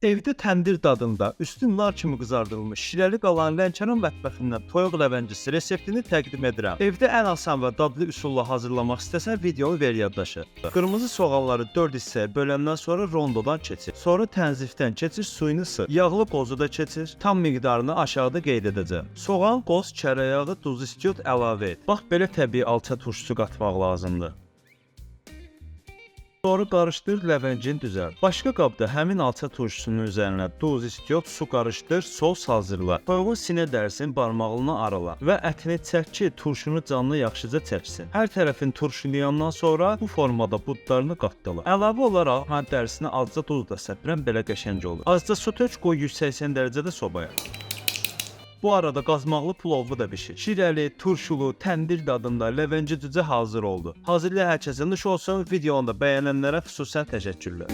Evdə təndir dadında, üstü nar kimi qızardılmış, şirəli qalan Lənkəran mətbəxindən toyuq ləvəncisi reseptini təqdim edirəm. Evdə ən asan və dadlı üsulla hazırlamaq istəsən videonu ver yaddaşı. Qırmızı soğanları 4 hissəyə böləndən sonra rondodan keçir. Sonra tənzifdən keçir, suyunu ısıt. Yağlı qozu da keçir. Tam miqdarını aşağıda qeyd edəcəm. Soğan, qoz, çərəyağı, duz istiot əlavə et. Bax belə təbii alça turşusu qatmaq lazımdır. Sonra qarışdır, ləvəncini düzəlt. Başqa qabda həmin alça turşusunun üzərinə duz istiot, su qarışdır, sos hazırla. Toyuğun sinə dərisini barmağına arala və ətini çək ki, turşunu canlı yaxşıca çəksin. Hər tərəfin turşulayandan sonra bu formada budlarını qatdala. Əlavə olaraq dərisinə azca duz da səpirəm, belə qəşəng olur. Azca su tök, qoy 180 dərəcədə sobaya. Bu arada qazmaqlı plovu da bişir. Şirəli, turşulu, təndir dadında ləvənci cücə hazır oldu. Hazırlayan hər kəsə nuş olsun. Videonu da bəyənənlərə xüsusən təşəkkürlər.